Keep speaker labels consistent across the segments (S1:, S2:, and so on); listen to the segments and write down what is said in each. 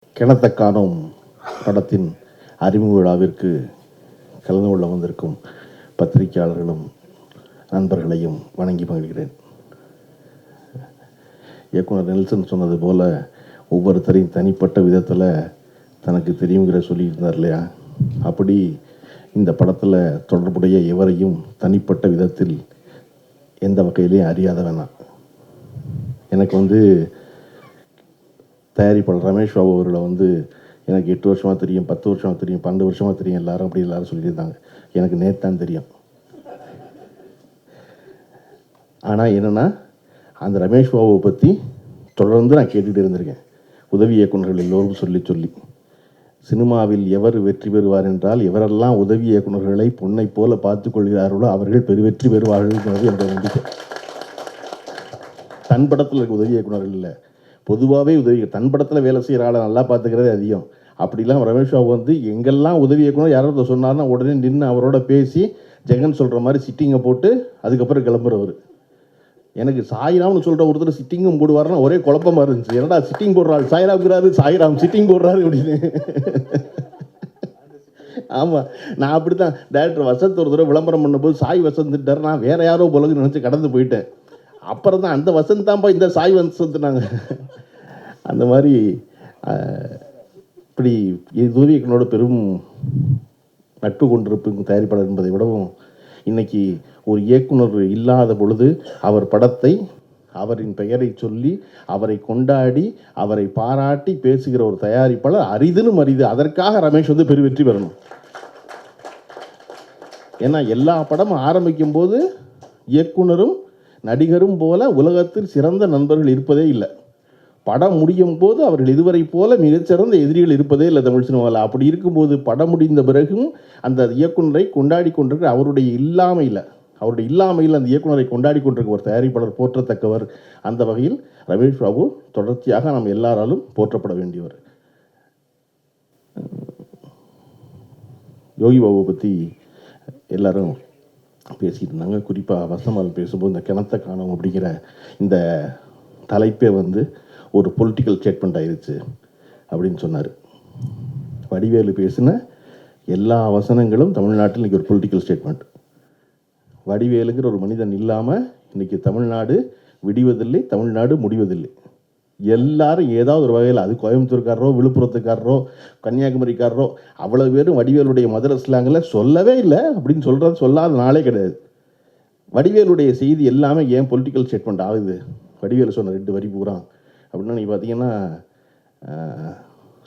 S1: கிணத்த காணும் படத்தின் அறிமுக விழாவிற்கு கலந்து கொள்ள வந்திருக்கும் பத்திரிகையாளர்களும் நண்பர்களையும் வணங்கி மகிழ்கிறேன். இயக்குனர் நெல்சன் சொன்னது போல் ஒவ்வொருத்தரையும் தனிப்பட்ட விதத்தில் தனக்கு தெரியுங்கிற சொல்லியிருந்தார் இல்லையா, அப்படி இந்த படத்தில் தொடர்புடைய எவரையும் தனிப்பட்ட விதத்தில் எந்த வகையிலையும் அறியாத வேணாம். எனக்கு தயாரிப்பாளர் ரமேஷ் பாபு அவர்களை எனக்கு 8 வருஷமாக தெரியும், 10 வருஷமாக தெரியும், 12 வருஷமாக தெரியும், எல்லாரும் சொல்லியிருந்தாங்க. எனக்கு நேற்று தெரியும். ஆனால் என்னென்னா, அந்த ரமேஷ் பாபுவை பற்றி தொடர்ந்து நான் கேட்டுகிட்டே இருந்திருக்கேன். உதவி இயக்குநர்கள் எல்லோரும் சொல்லி சினிமாவில் எவர் வெற்றி பெறுவார் என்றால், எவரெல்லாம் உதவி இயக்குநர்களை பொன்னை போல பார்த்து கொள்கிறார்களோ அவர்கள் பெருவெற்றி பெறுவார்கள் என்பது என்னுடைய நம்பிக்கை. தன் படத்தில் இருக்க உதவி இயக்குநர்கள் இல்லை, பொதுவாகவே தன் படத்தில் வேலை செய்கிற ஆளை நல்லா பார்த்துக்கிறதே அதிகம். அப்படிலாம் ரமேஷ் பாபு எங்கெல்லாம் உதவி இயக்குனர் யாராவது சொன்னார்னா உடனே நின்று அவரோட பேசி ஜெகன் சொல்கிற மாதிரி சிட்டிங்கை போட்டு அதுக்கப்புறம் கிளம்புறவர். எனக்கு சாய்ராம்னு சொல்கிற ஒருத்தர் சிட்டிங்கும் போடுவார்னா ஒரே குழப்பமாக இருந்துச்சு. என்னடா சிட்டிங் போடுறாள், சாய்ராம்ங்கிறாரு, சாய்ராம் சிட்டிங் போடுறாரு அப்படின்னு. ஆமாம், நான் அப்படி தான் டேரக்டர் வசந்த் ஒரு தடவை விளம்பரம் பண்ணும்போது சாய் வசந்த்ட்டார், நான் வேறு யாரோ போலன்னு நினச்சி கடந்து போயிட்டேன். அப்புறம் தான் அந்த வசந்த் தான்ப்பா இந்த சாய் வசந்த்னாங்க. அந்த மாதிரி இப்படி உதவி இயக்குனரோட பெரும் நட்பு கொண்டிருக்கும் தயாரிப்பாளர் என்பதை விடவும், இன்றைக்கி ஒரு இயக்குனர் இல்லாத பொழுது அவர் படத்தை அவரின் பெயரை சொல்லி அவரை கொண்டாடி அவரை பாராட்டி பேசுகிற ஒரு தயாரிப்பாளர் அரிதிலும் அரிது. அதற்காக ரமேஷ் பெருவெற்றி பெறணும். ஏன்னா எல்லா படமும் ஆரம்பிக்கும் போது இயக்குனரும் நடிகரும் போல உலகத்தில் சிறந்த நண்பர்கள் இருப்பதே இல்லை. படம் முடியும் போது அவர்கள் இதுவரை போல மிகச்சிறந்த எதிரிகள் இருப்பதே இல்லை தமிழ் சினிமாவில். அப்படி இருக்கும்போது படம் முடிந்த பிறகும் அந்த இயக்குனரை கொண்டாடி கொண்டிருக்கிற அவருடைய இல்லாமையில் அந்த இயக்குனரை கொண்டாடி கொண்டிருக்க ஒரு தயாரிப்பாளர் போற்றத்தக்கவர். அந்த வகையில் ரமேஷ் பாபு தொடர்ச்சியாக நாம் எல்லாராலும் போற்றப்பட வேண்டியவர். யோகி பாபு பற்றி எல்லாரும் பேசிகிட்டு இருந்தாங்க. குறிப்பாக வசமால் பேசும்போது இந்த கிணத்த காணும் அப்படிங்கிற இந்த தலைப்பே ஒரு பொலிட்டிக்கல் ஸ்டேட்மெண்ட் ஆயிடுச்சு அப்படின்னு சொன்னார். வடிவேலு பேசின எல்லா வசனங்களும் தமிழ்நாட்டில் இன்றைக்கி ஒரு பொலிட்டிக்கல் ஸ்டேட்மெண்ட். வடிவேலுங்கிற ஒரு மனிதன் இல்லாமல் இன்றைக்கி தமிழ்நாடு விடிவதில்லை, தமிழ்நாடு முடிவதில்லை. எல்லாரும் ஏதாவது ஒரு வகையில், அது கோயம்புத்தூர்காரரோ விழுப்புரத்துக்காரரோ கன்னியாகுமரிக்காரரோ அவ்வளோ பேரும் வடிவேலுடைய மதுரை ஸ்லாங்கில் சொல்லவே இல்லை அப்படின்னு சொல்லாத நாளே கிடையாது. வடிவேலுடைய செய்தி எல்லாமே ஏன் பொலிட்டிக்கல் ஸ்டேட்மெண்ட் ஆகுது? வடிவேலு சொன்ன 2 வரி பூரா அப்படின்னா, நீங்கள் பார்த்தீங்கன்னா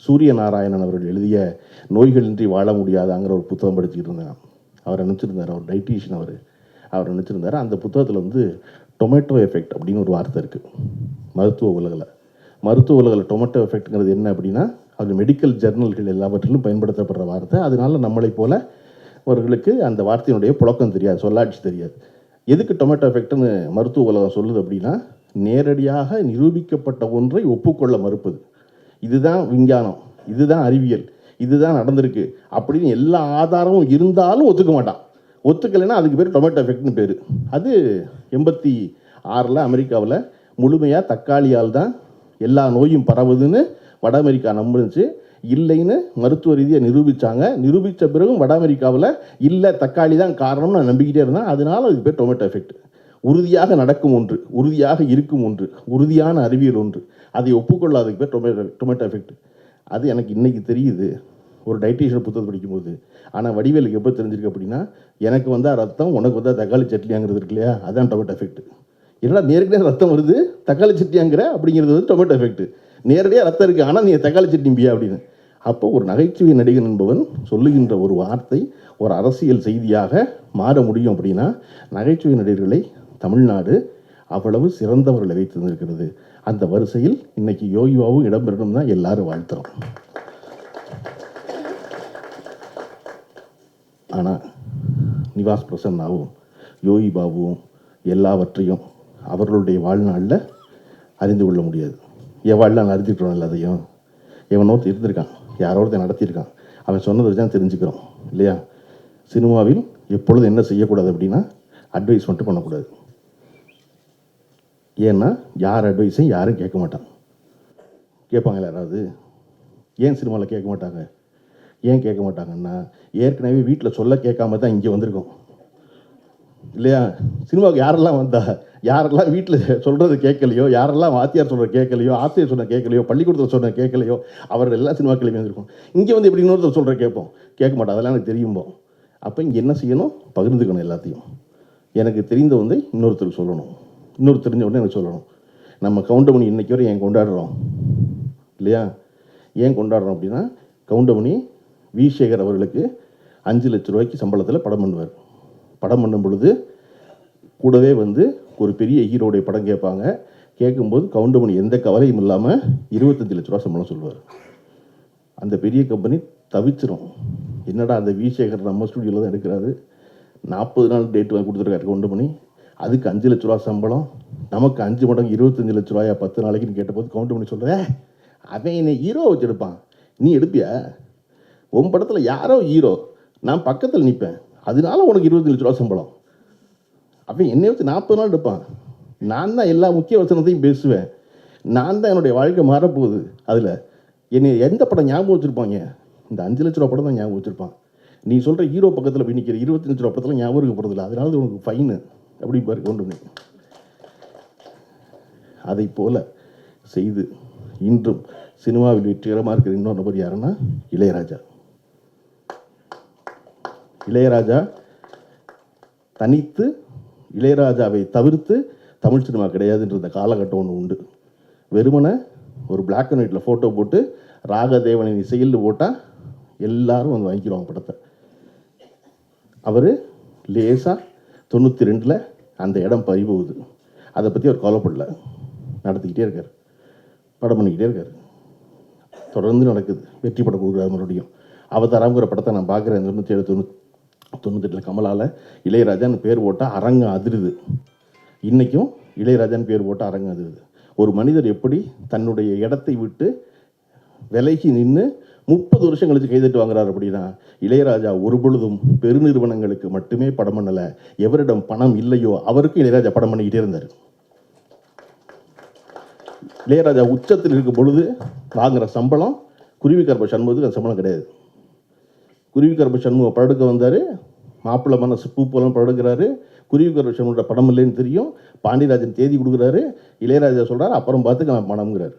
S1: சூரிய நாராயணன் அவர்கள் எழுதிய நோய்களின்றி வாழ முடியாதாங்கிற ஒரு புத்தகம் படிச்சுக்கிட்டு இருந்தேன். அவர் நினச்சிருந்தார், அவர் டைட்டீஷியன், அவர் நினச்சிருந்தார். அந்த புத்தகத்தில் டொமேட்டோ எஃபெக்ட் அப்படின்னு ஒரு வார்த்தை இருக்குது மருத்துவ உலகில். டொமேட்டோ எஃபெக்ட்ங்கிறது என்ன அப்படின்னா, அது மெடிக்கல் ஜர்னல்கள் எல்லாவற்றிலும் பயன்படுத்தப்படுற வார்த்தை. அதனால நம்மளை போல அவர்களுக்கு அந்த வார்த்தையினுடைய புழக்கம் தெரியாது, சொல்லாட்சி தெரியாது. எதுக்கு டொமேட்டோ எஃபெக்ட்னு மருத்துவ உலகம் சொல்லுது அப்படின்னா, நேரடியாக நிரூபிக்கப்பட்ட ஒன்றை ஒப்புக்கொள்ள மறுப்பது. இதுதான் விஞ்ஞானம், இதுதான் அறிவியல், இதுதான் நடந்திருக்கு அப்படின்னு எல்லா ஆதாரமும் இருந்தாலும் ஒத்துக்க மாட்டான். ஒத்துக்கலைன்னா அதுக்கு பேர் டொமேட்டோ எஃபெக்ட்னு பேர். அது 86 அமெரிக்காவில் முழுமையாக தக்காளியால் தான் எல்லா நோயும் பரவுதுன்னு வட அமெரிக்கா நம்புச்சு. இல்லைன்னு மருத்துவ ரீதியாக நிரூபித்தாங்க. நிரூபித்த பிறகும் வட அமெரிக்காவில் இல்லை தக்காளி தான் காரணம்னு நான் நம்பிக்கிட்டே இருந்தேன். அதனால் அதுக்கு பேர் டொமேட்டோ எஃபெக்ட். உறுதியாக நடக்கும் ஒன்று, உறுதியாக இருக்கும் ஒன்று, உறுதியான அறிவியல் ஒன்று, அதை ஒப்புக்கொள்ளாததுக்கு பேர் டொமேட்டோ எஃபெக்ட். அது எனக்கு இன்றைக்கி தெரியுது ஒரு டைட்டீஷியன் புத்தகம் படிக்கும்போது. ஆனால் வடிவேலுக்கு எப்போ தெரிஞ்சிருக்கு அப்படின்னா, எனக்கு வந்தால் ரத்தம், உனக்கு தக்காளி சட்னியாங்கிறது இருக்கு இல்லையா, அதுதான் டொமேட்டோ எஃபெக்ட். என்னடா நேரடியாக ரத்தம் வருது தக்காளி சட்னியாங்கிற அப்படிங்கிறது டொமேட்டோ எஃபெக்ட். நேரடியாக ரத்தம் இருக்குது ஆனால் நீ தக்காளி சட்னிம்பியா அப்படின்னு. அப்போ ஒரு நகைச்சுவை நடிகன் என்பவன் சொல்லுகின்ற ஒரு வார்த்தை ஒரு அரசியல் செய்தியாக மாற முடியும் அப்படின்னா, நகைச்சுவை நடிகர்களை தமிழ்நாடு அவ்வளவு சிறந்தவர்களை வைத்திருந்திருக்கிறது. அந்த வரிசையில் இன்னைக்கு யோகி பாபு இடம்பெறணும் தான் எல்லாரும் வாழ்த்துறோம். ஆனால் நிவாஸ் பிரசன்னாவும் யோகி பாபுவும் எல்லாவற்றையும் அவர்களுடைய வாழ்நாளில் அறிந்து கொள்ள முடியாது. என் வாழ்நாள் அறிஞ்சிக்கிறோம் எல்லாத்தையும். எவனோத்து இருந்திருக்கான், யாரோட நடத்தியிருக்கான், அவன் சொன்னதை வச்சு தான் தெரிஞ்சுக்கிறோம் இல்லையா? சினிமாவில் எப்பொழுதும் என்ன செய்யக்கூடாது அப்படின்னா, அட்வைஸ் மட்டும் பண்ணக்கூடாது. ஏன்னா யார் அட்வைஸையும் யாரும் கேட்க மாட்டான். கேட்பாங்களா யாராவது? ஏன் சினிமாவில் கேட்க மாட்டாங்க? ஏன் கேட்க மாட்டாங்கன்னா, ஏற்கனவே வீட்டில் சொல்ல கேட்காம தான் இங்கே வந்திருக்கோம் இல்லையா? சினிமாவுக்கு யாரெல்லாம் வந்தா, யாரெல்லாம் வீட்டில் சொல்கிறது கேட்கலையோ, யாரெல்லாம் வாத்தியார் சொல்கிற கேட்கலையோ, ஆசிரியர் சொன்ன கேட்கலையோ, பள்ளிக்கூடத்தில் சொன்ன கேட்கலையோ, அவர்கள் எல்லாம் சினிமா கிளம்பி வந்திருக்கோம். இங்கே வந்து எப்படி இன்னொருத்தர் சொல்கிற கேட்போம்? கேட்க மாட்டோம், அதெல்லாம் எனக்கு தெரியும்போம். அப்போ இங்கே என்ன செய்யணும்? பகிர்ந்துக்கணும் எல்லாத்தையும். எனக்கு தெரிந்த வந்து இன்னொருத்தருக்கு சொல்லணும், இன்னொரு தெரிஞ்ச உடனே எனக்கு சொல்லணும். நம்ம கவுண்டமணி இன்றைக்கி வரை ஏன் கொண்டாடுறோம் இல்லையா? ஏன் கொண்டாடுறோம் அப்படின்னா, கவுண்டமணி வி. சேகர் அவர்களுக்கு 5 லட்ச ரூபாய்க்கு சம்பளத்தில் படம் பண்ணுவார். படம் பண்ணும் பொழுது கூடவே வந்து ஒரு பெரிய ஹீரோடைய படம் கேட்பாங்க. கேட்கும்போது கவுண்டமணி எந்த கவலையும் இல்லாமல் 25 லட்ச ரூபா சம்பளம் சொல்லுவார். அந்த பெரிய கம்பெனி தவிச்சிரும். என்னடா அந்த வி. சேகர் நம்ம ஸ்டுடியோவில் தான் எடுக்கிறாரு, 40 நாள் டேட் வாங்கி கொடுத்துருக்காரு கவுண்டமணி, அதுக்கு 5 லட்ச ரூபா சம்பளம், நமக்கு 5 மடங்கு 25 லட்ச ரூபாயா 10 நாளைக்குன்னு கேட்டபோது கவுண்டமணி சொல்கிறேன், அவன் என்னை ஹீரோ வச்சுருப்பான், நீ எடுப்பியா? உன் படத்தில் யாரோ ஹீரோ, நான் பக்கத்தில் நிற்பேன், அதனால உனக்கு 25 லட்ச ரூபா சம்பளம். அவன் என்னை வச்சு 40 நாள் எடுப்பான், நான் தான் எல்லா முக்கிய வசனத்தையும் பேசுவேன், நான் தான் என்னுடைய வாழ்க்கை மாறப்போகுது. அதில் என்னை எந்த படம் ஞாபகம் வச்சுருப்பாங்க? இந்த 5 லட்ச ரூபா படம் தான் ஞாபகம் வச்சுருப்பான். நீ சொல்கிற ஹீரோ பக்கத்தில் போய் நிற்கிற 25 லட்ச ரூபா படத்தில் ஞாபகம் இருக்க போகிறதில்ல, அதனால உனக்கு ஃபைனு அப்படி பாரு கவுண்டமணி. அதை போல செய்து இன்றும் சினிமாவில் வெற்றிகரமாக இருக்கிற இன்னொரு நபர் யாருன்னா இளையராஜா. இளையராஜா தனித்து, இளையராஜாவை தவிர்த்து தமிழ் சினிமா கிடையாதுன்ற காலகட்டம் ஒன்று உண்டு. வெறுமனை ஒரு பிளாக் அண்ட் ஒயிட்டில் ஃபோட்டோ போட்டு ராகதேவனின் இசையில் போட்டால் எல்லாரும் வந்து வாங்கிக்கிறவாங்க படத்தை. அவர் லேசாக 92 அந்த இடம் பறிபோகுது. அதை பற்றி அவர் கவலைப்படல, நடத்திக்கிட்டே இருக்கார், படம் பண்ணிக்கிட்டே இருக்கார், தொடர்ந்து நடக்குது, வெற்றி படம் கொடுக்குறாரு. மறுபடியும் அவதாரங்கிற படத்தை நான் பார்க்குறேன். 97-98 கமலால் இளையராஜான்னு பேர் போட்டால் அரங்கம் அதிருது. இன்றைக்கும் இளையராஜான்னு பேர் போட்டால் அரங்கம் அதிருது. ஒரு மனிதர் எப்படி தன்னுடைய இடத்தை விட்டு விலைக்கு நின்று 30 வருஷம் கழிச்சு கைதட்டு வாங்குறாரு அப்படின்னா, இளையராஜா ஒரு பொழுதும் பெருநிறுவனங்களுக்கு மட்டுமே படம் பண்ணலை. எவரிடம் பணம் இல்லையோ அவருக்கு இளையராஜா படம் பண்ணிக்கிட்டே இருந்தார். இளையராஜா உச்சத்தில் இருக்கும் பொழுது வாங்குகிற சம்பளம் குருவிக்கரப்ப சண்முகத்துக்கு அந்த சம்பளம் கிடையாது. குருவிக்கரப்ப சண்முகம் படம் எடுக்க வந்தார், மாப்பிள்ளை மனசு பூ போலாம் படம் எடுக்கிறாரு. குருவிக்கரப்ப சண்முகோட படம் இல்லைன்னு தெரியும், பாண்டியராஜன் தேதி கொடுக்குறாரு. இளையராஜா சொல்கிறார் அப்புறம் பார்த்துக்க நான் பணம்ங்கிறார்.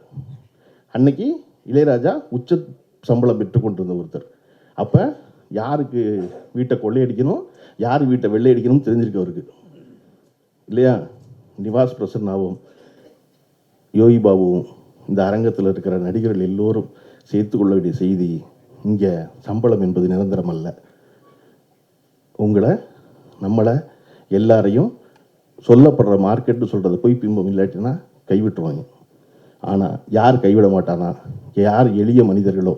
S1: அன்னைக்கு இளையராஜா உச்ச சம்பளம் பெற்றுக்கொண்டிருந்த ஒருத்தர். அப்போ யாருக்கு வீட்டை கொள்ளையடிக்கணும், யார் வீட்டை வெள்ளையடிக்கணும்னு தெரிஞ்சிருக்கு அவருக்கு இல்லையா? நிவாஸ் பிரசன்னாவும் யோகி பாபுவும் இந்த அரங்கத்தில் இருக்கிற நடிகர்கள் எல்லோரும் சேர்த்து கொள்ள வேண்டிய செய்தி, இங்கே சம்பளம் என்பது நிரந்தரம் அல்ல. உங்களை, நம்மளை, எல்லாரையும் சொல்லப்படுற மார்க்கெட்டு சொல்கிறத போய் பிம்பம் இல்லாட்டினா கைவிட்டுருவாங்க. ஆனால் யார் கைவிட மாட்டானா? யார் எளிய மனிதர்களோ,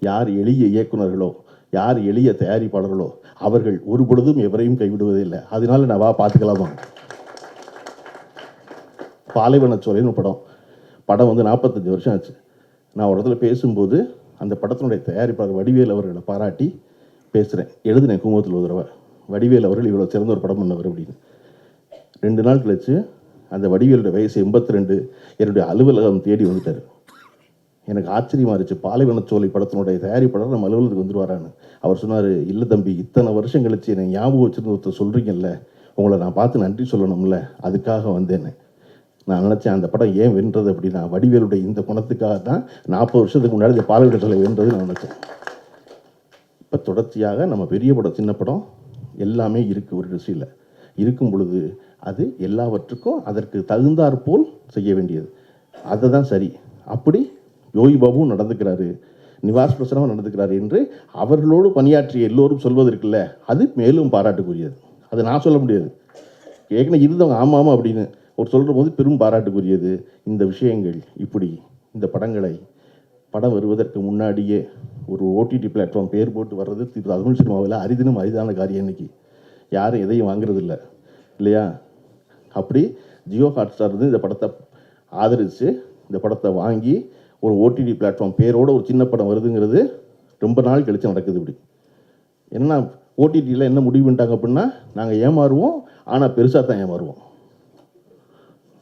S1: யார் எளிய இயக்குநர்களோ, யார் எளிய தயாரிப்பாளர்களோ அவர்கள் ஒரு பொழுதும் எவரையும் கைவிடுவதே இல்லை. அதனால நான் பார்த்துக்கலாமா? பாலைவனச்சோலைன்னு படம் வந்து 45 வருஷம் ஆச்சு. நான் ஒரு இடத்துல பேசும்போது அந்த படத்தினுடைய தயாரிப்பாளர் வடிவேல் அவர்களை பாராட்டி பேசுகிறேன். எழுதினேன் குமுகத்தில் ஒரு தடவை, வடிவேல் அவர்கள் இவ்வளோ சிறந்த ஒரு படம் பண்ணவர் அப்படின்னு. 2 நாள் கழிச்சு அந்த வடிவேலுடைய வயசு 82, என்னுடைய அலுவலகம் தேடி வந்துட்டார். எனக்கு ஆச்சரியமாக இருந்துச்சு, பாலைவனச்சோலை படத்தினுடைய தயாரிப்பாளர் நம்ம அலுவலகத்துக்கு வந்துடுவாரான்னு. அவர் சொன்னார், இல்லை தம்பி, இத்தனை வருஷம் கழிச்சு என்னை ஞாபகம் வச்சுருந்து ஒருத்தர் சொல்கிறீங்கல்ல, உங்களை நான் பார்த்து நன்றி சொல்லணும்ல, அதுக்காக வந்தேன்னு. நான் நினச்சேன் அந்த படம் ஏன் வென்றது அப்படின்னா, வடிவேலுடைய இந்த குணத்துக்காக தான் 40 வருஷத்துக்கு முன்னாடி இந்த பாலைவனச்சோலை வென்றது நான் நினச்சேன். இப்போ தொடர்ச்சியாக நம்ம பெரிய படம் சின்ன படம் எல்லாமே இருக்குது ஒரு இண்டஸ்ட்ரியில். இருக்கும் பொழுது அது எல்லாவற்றுக்கும் அதற்கு தகுந்தாற்போல் செய்ய வேண்டியது, அதை தான் சரி. அப்படி யோகி பாபுவும் நடந்துக்கிறாரு, நிவாஸ் பிரசனமும் நடந்துக்கிறாரு என்று அவர்களோடு பணியாற்றிய எல்லோரும் சொல்வதற்கில்ல, அது மேலும் பாராட்டுக்குரியது. அதை நான் சொல்ல முடியாது, ஏற்கனவே இருந்தவங்க ஆமாம் அப்படின்னு ஒரு சொல்கிற போது பெரும் பாராட்டுக்குரியது. இந்த விஷயங்கள் இப்படி இந்த படம் வருவதற்கு முன்னாடியே ஒரு ஓடிடி பிளாட்ஃபார்ம் பேர் போட்டு வர்றது தமிழ் சினிமாவில் அரிதினும் அரிதான காரியம். இன்றைக்கி யாரும் எதையும் வாங்குறதில்ல இல்லையா? அப்படி ஜியோ ஹாட்ஸ்டார் வந்து இந்த படத்தை ஆதரித்து இந்த படத்தை வாங்கி ஒரு ஓடிடி பிளாட்ஃபார்ம் பேரோடு ஒரு சின்ன படம் வருதுங்கிறது ரொம்ப நாள் கழித்து நடக்குது. இப்படி என்ன ஓடிடியில் என்ன முடிவு பண்ணிட்டாங்க அப்படின்னா, நாங்கள் ஏமாறுவோம், ஆனால் பெருசாக தான் ஏமாறுவோம்.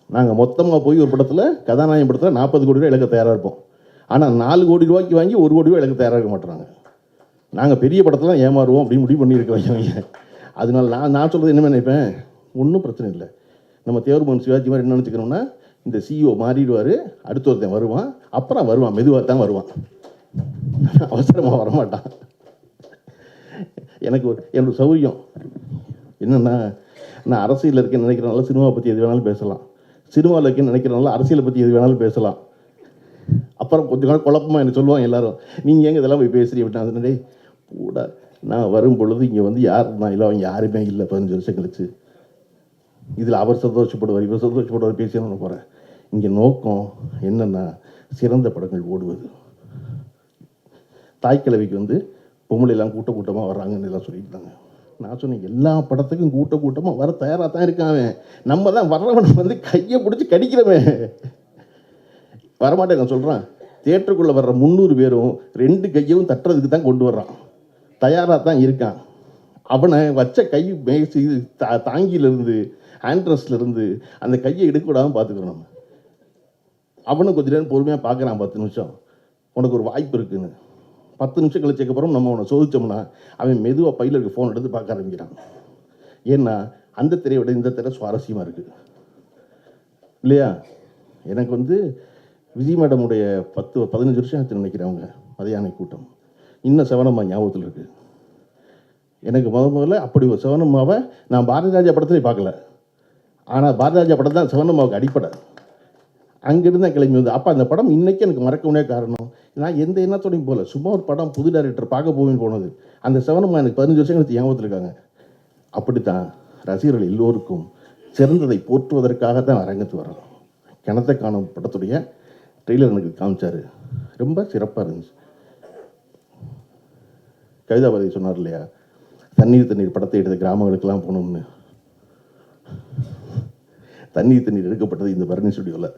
S1: நாங்கள் மொத்தமாக போய் ஒரு படத்தில் கதாநாயகன் படத்தில் 40 கோடி ரூபாய் இழக்க தயாராக இருப்போம். ஆனால் 4 கோடி ரூபாய்க்கு வாங்கி 1 கோடி ரூபாய் எனக்கு தயாராக மாட்டுறாங்க. நாங்கள் பெரிய படத்தெல்லாம் ஏமாறுவோம் அப்படின்னு முடிவு பண்ணியிருக்கிறவங்க. அதனால நான் சொல்கிறது என்ன நினைப்பேன், ஒன்றும் பிரச்சனை இல்லை. நம்ம தேவர்மன் சிவாஜி மாதிரி என்ன நினச்சிக்கணும்னா, இந்த சிஇஓ மாறிடுவார், அடுத்த ஒருத்தன் வருவான், அப்புறம் வருவான், மெதுவாக தான் வருவான், அவசரமாக வரமாட்டான். என்னோட சௌரியம் என்னென்னா, நான் அரசியலில் இருக்கேன்னு நினைக்கிறனால சினிமாவை பற்றி எது வேணாலும் பேசலாம், சினிமாவில் இருக்கேன்னு நினைக்கிறனால அரசியலை பற்றி எது வேணாலும் பேசலாம். அப்புறம் கொஞ்ச நாள் குழப்பமாக என்ன சொல்லுவாங்க எல்லாரும், நீங்கள் எங்கே இதெல்லாம் போய் பேசுகிறீங்க அப்படின்னா, அதனே கூட நான் வரும் பொழுது இங்கே வந்து யார் நான் இல்லை, அவங்க யாருமே இல்லை. 15 வருஷம் கழிச்சு இதில் அவர் சந்தோஷப்படுவார், இவர் சந்தோஷப்படுவார் பேசி நான் போகிறேன். இங்கே நோக்கம் என்னென்னா, சிறந்த படங்கள் ஓடுவது. தாய்க்கிழவிக்கு வந்து பொம்பளைலாம் கூட்டமாக வர்றாங்கன்னு எல்லாம் சொல்லியிருந்தாங்க. நான் சொன்னேன், எல்லா படத்துக்கும் கூட்டமாக வர தயாராக தான் இருக்கான். நம்ம தான் வர்றவனை வந்து கையை பிடிச்சி கடிக்கிறவன் வரமாட்டேன். நான் சொல்கிறேன், தியேட்டருக்குள்ளே வர்ற 300 பேரும் 2 கையவும் தட்டுறதுக்கு தான் கொண்டு வர்றான், தயாராக தான் இருக்கான். அவனை வச்ச கை மேசி தாங்கியிலேருந்து ஹேண்ட்ரஸ்லேருந்து அந்த கையை எடுக்கக்கூடாமல் பார்த்துக்கிறோம். நம்ம அவனும் கொஞ்சம் நேரம் பொறுமையாக பார்க்குறான், 10 நிமிஷம் உனக்கு ஒரு வாய்ப்பு இருக்குன்னு. 10 நிமிஷம் கழிச்சதுக்கப்புறம் நம்ம அவனை சோதித்தோம்னா அவன் மெதுவாக பையில் இருக்க ஃபோன் எடுத்து பார்க்க ஆரம்பிக்கிறான். ஏன்னா அந்த திரையை விட இந்த திரை சுவாரஸ்யமாக இருக்குது இல்லையா? எனக்கு வந்து விஜய் மேடமுடைய 10-15 வருஷம் ஆச்சு நினைக்கிறவங்க மதியான கூட்டம் இன்னும் செவனம்மா ஞாபகத்தில் இருக்குது. எனக்கு முதல்ல அப்படி ஒரு செவனம்மாவை நான் பாரதிராஜா படத்துலேயே பார்க்கல. ஆனால் பாரதிராஜா படம் தான் செவனம்மாவுக்கு அடிப்படை. அங்கேருந்து தான் கிளம்பி வந்து அப்போ அந்த படம் இன்றைக்கி எனக்கு மறக்க முடியாத காரணம், நான் எந்த எண்ணத்தோடையும் போகல, சும்மா ஒரு படம் புது டைரக்டர் பார்க்க போவேன்னு போனது. அந்த செவனம்மா எனக்கு 15 வருஷம் கழிச்சு ஞாபகத்தில் இருக்காங்க. அப்படித்தான் ரசிகர்கள் எல்லோருக்கும் சிறந்ததை போற்றுவதற்காக தான் அரங்கத்து வரணும். கிணத்தை காணும் படத்துடைய ட்ரெய்லர் எனக்கு காமிச்சார், ரொம்ப சிறப்பாக இருந்துச்சு. கவிதாபாரதி சொன்னார் இல்லையா, தண்ணீர் படத்தை எடுத்த கிராமங்களுக்கெல்லாம் போகணும்னு. தண்ணீர் எடுக்கப்பட்டது இந்த பரணி ஸ்டுடியோவில்.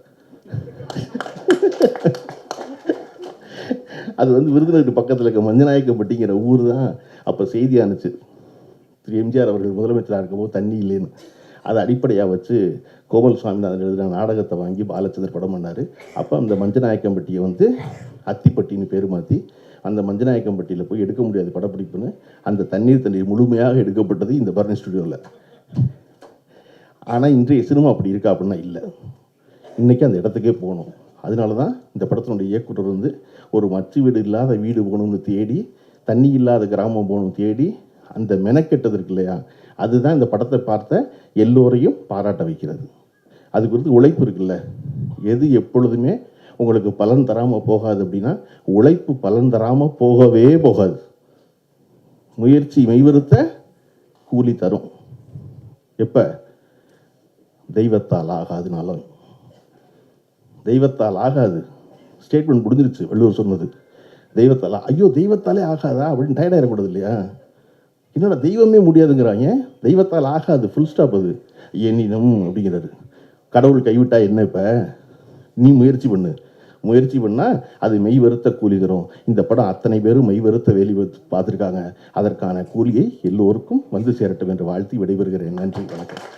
S1: அது வந்து விருதுநகர் பக்கத்தில் இருக்க மஞ்சநாயக்கம்பட்டிங்கிற ஊர் தான் அப்போ செய்தி ஆணுச்சு. திரு எம்ஜிஆர் அவர்கள் முதலமைச்சராக இருக்கும்போது தண்ணி இல்லைன்னு. அதை அடிப்படையாக வச்சு கோமல் சுவாமிநாதன் எழுதின நாடகத்தை வாங்கி பாலச்சந்தர் படம் பண்ணார். அப்போ அந்த மஞ்சநாயக்கம்பட்டியை வந்து அத்திப்பட்டின்னு பேர் மாற்றி அந்த மஞ்சநாயக்கம்பட்டியில் போய் எடுக்க முடியாது படப்பிடிப்புன்னு அந்த தண்ணீர் முழுமையாக எடுக்கப்பட்டது இந்த பரணி ஸ்டுடியோவில். ஆனால் இன்றைய சினிமா அப்படி இருக்கா அப்படின்னா இல்லை. இன்றைக்கி அந்த இடத்துக்கே போகணும். அதனால தான் இந்த படத்தினுடைய இயக்குனர் வந்து ஒரு மச்சு வீடு இல்லாத வீடு போகணும்னு தேடி, தண்ணி இல்லாத கிராமம் போகணும்னு தேடி அந்த மெனக்கெட்டது இருக்கு இல்லையா, அதுதான் இந்த படத்தை பார்த்த எல்லோரையும் பாராட்ட வைக்கிறது. அது குறித்து உழைப்பு இருக்குல்ல, எது எப்பொழுதுமே உங்களுக்கு பலன் தராமல் போகாது அப்படின்னா உழைப்பு பலன் தராமல் போகவே போகாது. முயற்சி மெய்வருத்த கூலி தரும். எப்போ? தெய்வத்தால் ஆகாதுனாலும். தெய்வத்தால் ஆகாது ஸ்டேட்மெண்ட் முடிஞ்சிருச்சு. வள்ளுவர் சொன்னது தெய்வத்தால். ஐயோ தெய்வத்தாலே ஆகாதா அப்படின்னு டயர்டாக இருக்கக்கூடாது இல்லையா? என்னோட தெய்வமே முடியாதுங்கிறாங்க, தெய்வத்தால் ஆகாது, ஃபுல் ஸ்டாப். அது எண்ணினும் அப்படிங்கிறாரு. கடவுள் கைவிட்டா என்ன? இப்போ நீ முயற்சி பண்ணால் அது மெய் வருத்த கூலி தரும். இந்த படம் அத்தனை பேரும் மெய் வருத்த வேலி பார்த்துருக்காங்க. அதற்கான கூலியை எல்லோருக்கும் வந்து சேரட்டும் என்று வாழ்த்தி விடைபெறுகிறேன். நன்றி, வணக்கம்.